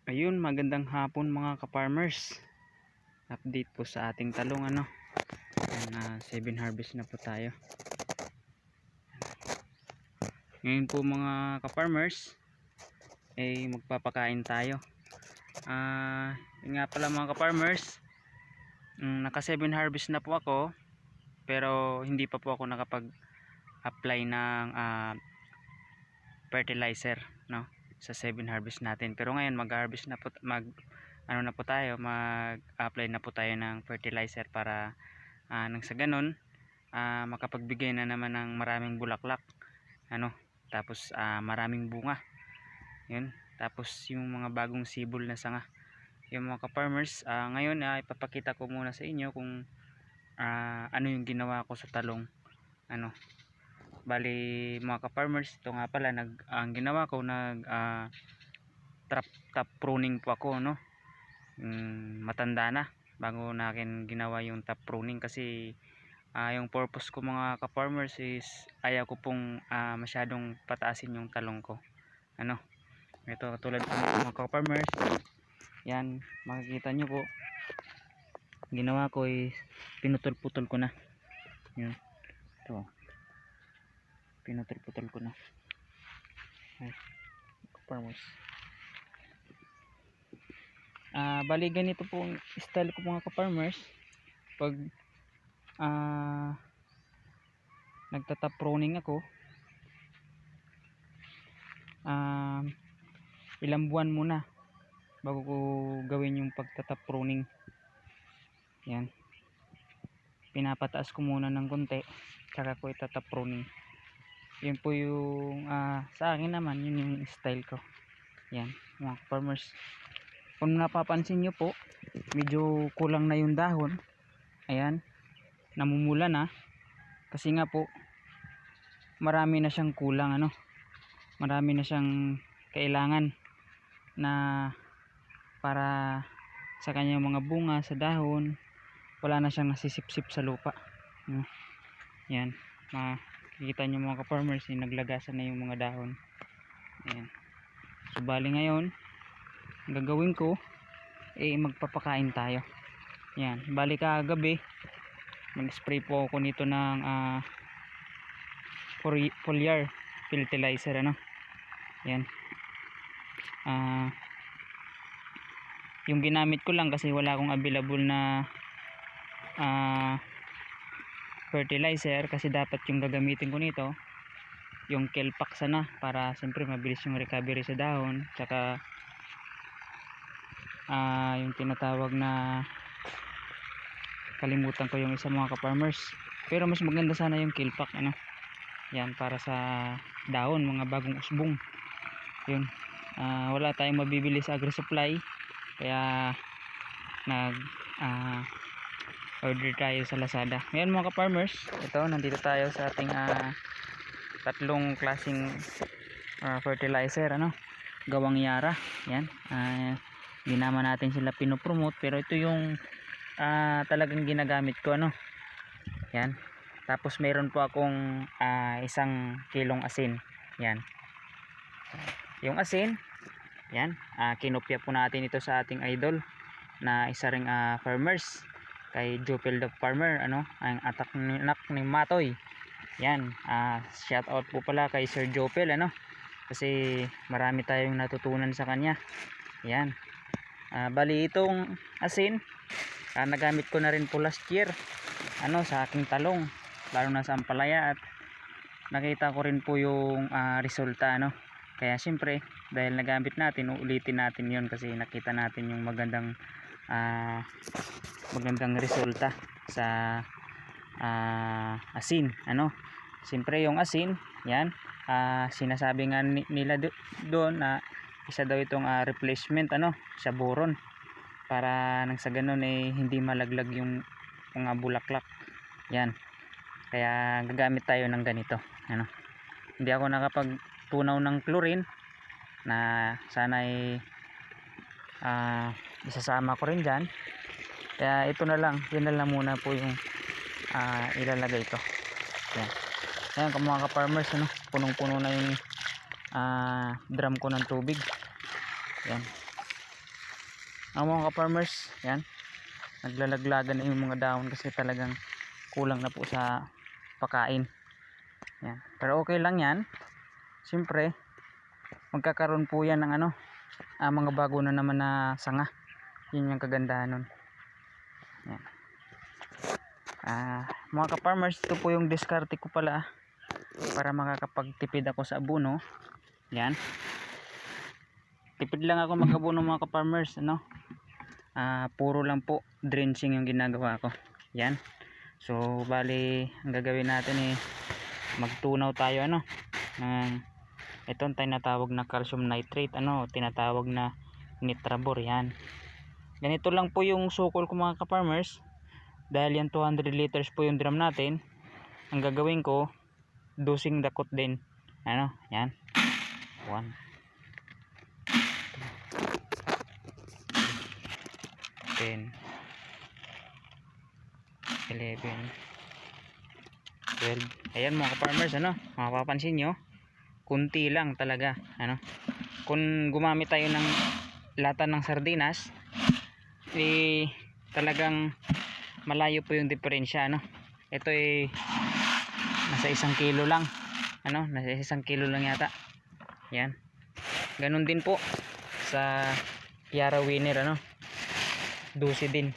Ayun, magandang hapon mga ka-farmers. Update po sa ating talong ano. 7 harvest na po tayo. Ngayon po mga ka-farmers magpapakain tayo. Yun nga pala mga ka-farmers, naka 7 harvest na po ako, pero hindi pa po ako nakapag-apply ng fertilizer, no, sa 7 harvest natin. Pero ngayon mag-harvest na po, mag-apply na po tayo ng fertilizer para nang sa ganun makapagbigay na naman ng maraming bulaklak, ano, tapos maraming bunga. Yun, tapos yung mga bagong sibol na sanga. Yung mga ka-farmers, ngayon ipapakita ko muna sa inyo kung ano yung ginawa ko sa talong. Ano, bali mga ka-farmers, ito nga pala ang ginawa ko, top pruning po ako, no. Matanda na bago nakin ginawa yung top pruning, kasi yung purpose ko mga ka-farmers is ayaw ko pong masyadong pataasin yung talong ko. Ano, ito tulad po mga ka-farmers, yan makikita nyo po, ginawa ko is pinutol-putol ko na. Yun, ito pinutol-putol ko na. Ay, ka-farmers, bali ganito po style ko mga ka-farmers pag nagtatap pruning ako. Ilang buwan muna bago ko gawin yung pagtatap pruning. Yan, pinapataas ko muna ng konti, tsaka ko itatap pruning. Yun po yung sa akin naman, yun yung style ko. Yan mga farmers, kung napapansin nyo po, medyo kulang na yung dahon. Ayan, namumula na, kasi nga po marami na siyang kulang, ano, marami na siyang kailangan na para sa kanyang mga bunga sa dahon. Wala na siyang nasisipsip sa lupa. Yan, makikita nyo mga ka-farmers, naglagasan na yung mga dahon. Ayan, so bali ngayon gagawin ko magpapakain tayo. Yan, bali kagabi mag-spray po ako nito ng foliar fertilizer, ano. Yan, yung ginamit ko lang kasi wala akong available na fertilizer, kasi dapat yung gagamitin ko nito yung Kelpak sana, para siyempre mabilis yung recovery sa dahon, tsaka yung tinatawag na, kalimutan ko yung isa mga ka-farmers, pero mas maganda sana yung Kelpak, ano. Yan, para sa dahon, mga bagong usbong. Yun, wala tayong mabibili sa agri-supply, kaya order tayo sa Lazada. Ngayon mga ka-farmers, ito nandito tayo sa ating tatlong klaseng fertilizer, ano, gawang Yara. Yan, hindi naman natin sila pinopromote, pero ito yung talagang ginagamit ko, ano. Yan, tapos meron po akong 1 kilong asin. Yan, yung asin, yan, kinopya po natin ito sa ating idol na isa ring farmers, kay Jopel the Farmer, ano, ang anak ni Matoy. Yan, shout out po pala kay Sir Jopel, ano, kasi marami tayong natutunan sa kanya. Yan, bali itong asin nagamit ko na rin po last year, ano, sa aking talong, lalo na sa ampalaya, at nakita ko rin po yung resulta, ano. Kaya siyempre dahil nagamit natin, uulitin natin yon, kasi nakita natin yung magandang resulta sa asin, ano. Siyempre yung asin, yan, sinasabi nga nila doon na isa daw itong replacement, ano, sa boron, para nang sa ganun hindi malaglag yung mga bulaklak. Yan, kaya gagamit tayo ng ganito, ano. Hindi ako nakapagtunaw ng chlorine, na sana isasama ko rin dyan, kaya ito na lang, yun na lang muna po yung ilalagay ko. Yan, ayan mga ka-farmers, ano, punong puno na yung drum ko ng tubig. Yan, ang mga ka-farmers, yan, naglalaglagan na yung mga dahon kasi talagang kulang na po sa pakain. Yan. Pero okay lang yan. Siyempre, magkakaroon po yan ng mga bago na naman na sanga. Yun yung kagandahan nun. Yan. Mga ka-farmers, ito po yung diskarte ko pala para makakapagtipid ako sa abono. Yan. Tipid lang ako mag-abono mga ka-farmers, puro lang po drenching yung ginagawa ko. Yan. So bali ang gagawin natin magtunaw tayo ng itong tinatawag na calcium nitrate, tinatawag na nitrabor. Yan. Ganito lang po yung sukol ko mga ka-farmers. Dahil yan 200 liters po yung drum natin, ang gagawin ko dosing dakot din. Yan. 1 10 11 12. Ayan mga ka-farmers, mapapansin nyo, kunti lang talaga. Kung gumamit tayo ng lata ng sardinas, talagang malayo po yung diferensya. Ito nasa 1 kilo lang, nasa 1 kilo lang yata. Yan. Ganun din po sa Yara Winner, 12 din.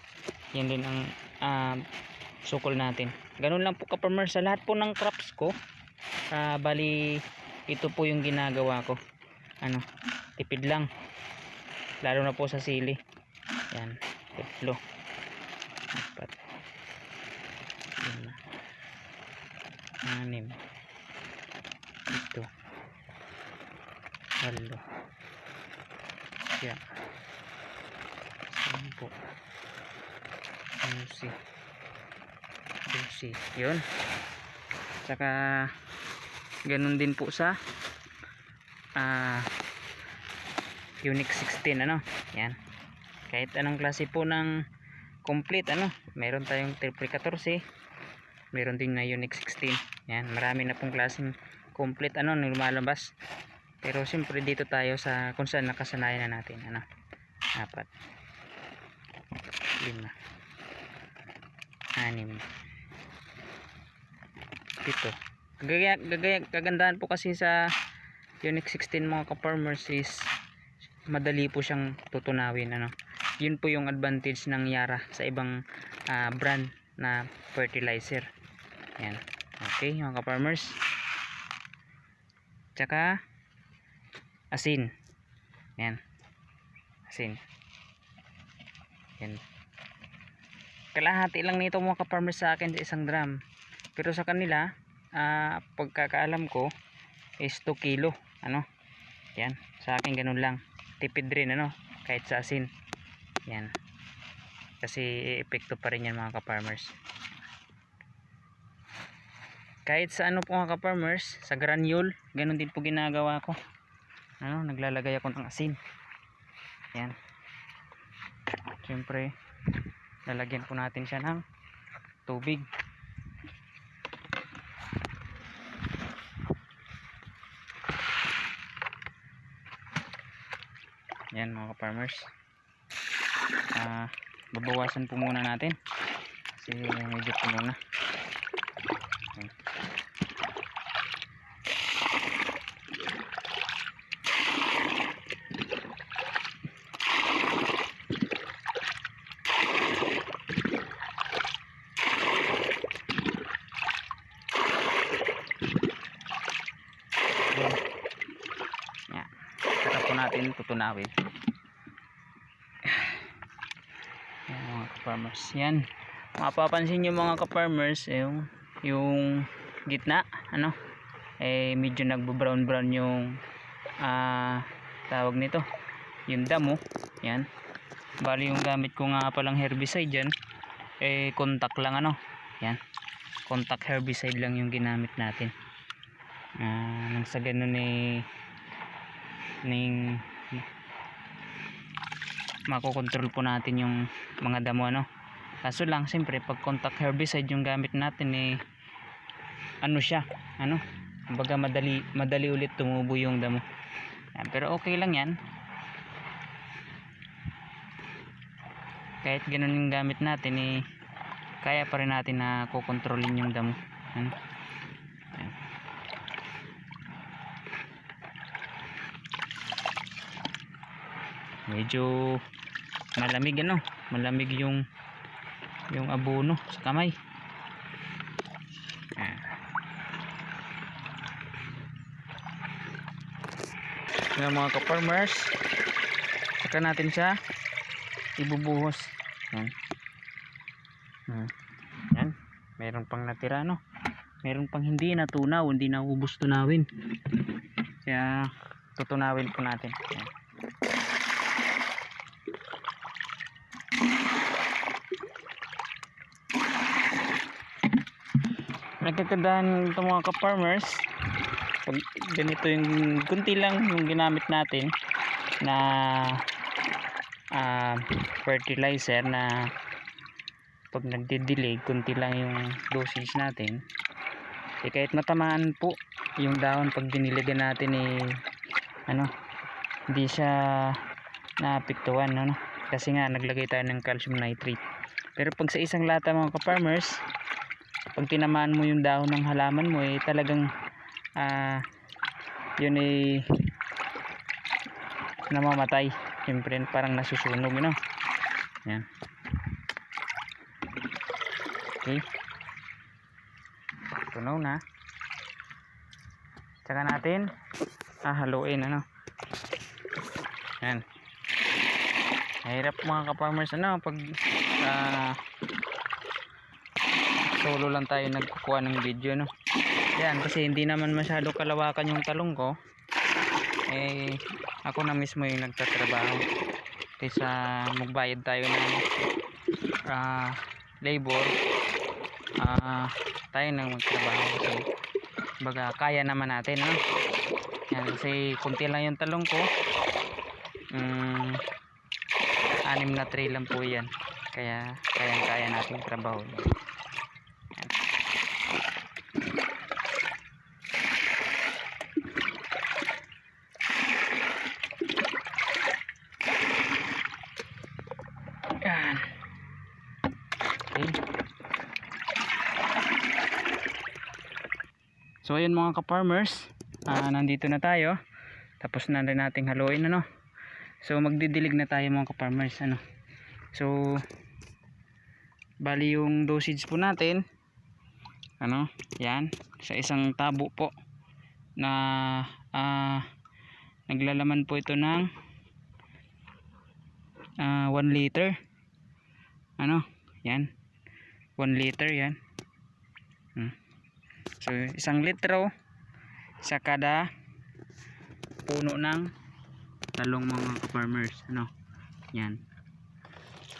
Yan din ang sukol natin. Ganun lang po ka-farmers sa lahat po ng crops ko. Bali ito po yung ginagawa ko. Tipid lang. Lalo na po sa sili. Yan. 3 4 5 6 7 8 yan 10 11 yun. Saka ganun din po sa Unique 16, yan. Kahit anong klase po ng complete, meron tayong triple 14, meron din na Unique 16. Yan, marami na pong klaseng complete na lumalabas. Pero siyempre dito tayo sa kung saan nakasanayan na natin. 4 5 6 7 8. Kagandahan po kasi sa Unique 16 mga ka-farmers is madali po siyang tutunawin. Yun po yung advantage ng Yara sa ibang brand na fertilizer. Yan. Okay mga ka-farmers. Tsaka asin. Yan. Asin. Yan. Kalahati lang nito mga ka-farmers sa akin sa isang drum. Pero sa kanila, pagkakaalam ko is 2 kilo. Yan. Sa akin ganun lang. Tipid rin kahit sa asin. Yan. Kasi epekto pa rin yan mga ka-farmers. Kahit sa po mga ka-farmers, sa granule, ganun din po ginagawa ko. Naglalagay ako ng asin. Yan. Siyempre, lalagyan po natin siya ng tubig. Yan mga ka-farmers. Babawasan po muna natin kasi medyo puno na. Yan. Saka po natin tutunawin. Yan mga ka-farmers. Yan. Mapapansin nyo mga ka-farmers, yung gitna, medyo nagbo-brown yung tawag nito, yung damo. Yan. Bali yung gamit ko nga palang herbicide dyan, contact lang, yan. Contact herbicide lang yung ginamit natin. Nang sa ganun makokontrol po natin yung mga damo, kaso lang siyempre pag contact herbicide yung gamit natin siya, kumbaga madali ulit tumubo yung damo. Pero okay lang yan. kahit ganun yung gamit natin eh, kaya pa rin natin na kukontrolin yung damo. Yan. Yan. Medyo malamig malamig yung abono sa kamay. Yan mga ka-farmers, saka natin siya ibubuhos. Yan. Yan, meron pang natira meron pang hindi natunaw, hindi naubos tunawin, kaya tutunawin po natin. Yan. Nagkagandahan ito mga ka-farmers, pag ganito yung kunti lang yung ginamit natin na fertilizer, na pag nagdidilig kunti lang yung dosage natin, eh kahit matamaan po yung dahon pag diniligan natin hindi siya naapektuhan kasi nga naglagay tayo ng calcium nitrate. Pero pag sa isang lata mga ka-farmers, pag tinamaan mo yung dahon ng halaman mo eh talagang yun ay namamatay, siyempre parang nasusunog yan. Okay, tunaw na, tsaka natin haluin yan. Mahirap mga ka-farmers pag solo lang tayo nagkukuha ng video yan, kasi hindi naman masyado kalawakan yung talong ko, eh ako na mismo yung nagtatrabaho kaysa magbayad tayo ng labor. Tayo nang magtrabaho kasi baga kaya naman natin yan, kasi kunti lang yung talong ko, 6 na tray lang po yan, kaya kaya natin trabaho yan. Yan. Okay. So ayun mga ka-farmers, nandito na tayo, tapos na rin nating haluin so magdidilig na tayo mga ka-farmers so bali yung dosage po natin yan, sa isang tabo po na naglalaman po ito ng 1 liter yan, 1 liter yan. So 1 litro sa kada puno ng talong mga ka-farmers yan,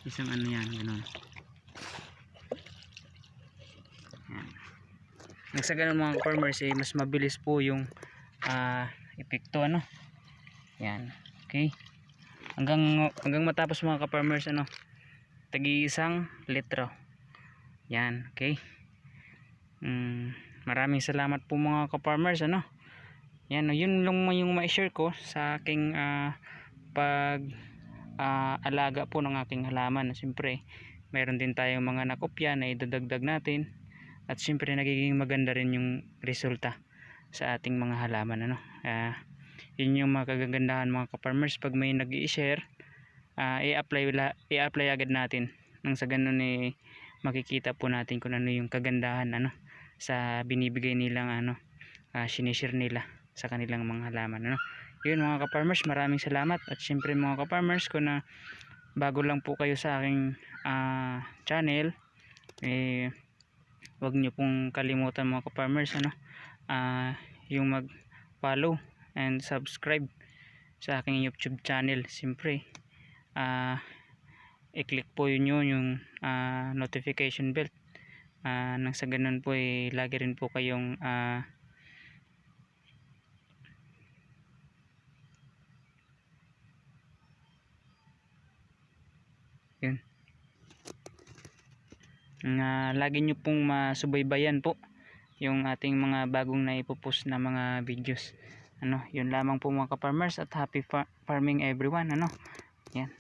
isang yan ganun. Yan. Sa ganun mga ka-farmers mas mabilis po yung epekto yan. Okay, hanggang matapos mga ka-farmers tagi 1 litro yan. Okay, maraming salamat po mga ka-farmers yan, yun lang yung ma-share ko sa aking pag alaga po ng aking halaman. Siyempre mayroon din tayong mga nakopya na idadagdag natin, at siyempre nagiging maganda rin yung resulta sa ating mga halaman yun yung mga kagandahan mga ka-farmers pag may nag-i-share, i-apply agad natin nang sa ganun makikita po natin kung ano yung kagandahan sa binibigay nilang sinishare nila sa kanilang mga halaman yun mga ka-farmers, maraming salamat. At syempre mga ka-farmers, kung na bago lang po kayo sa aking channel, wag nyo pong kalimutan mga ka-farmers yung mag follow and subscribe sa aking YouTube channel. Syempre i-click po yun yung notification bell nang sa ganun po lagi rin po kayong yun, lagi nyo pong masubaybayan po yung ating mga bagong na ipopost na mga videos yun lamang po mga ka-farmers, at happy farming everyone yan.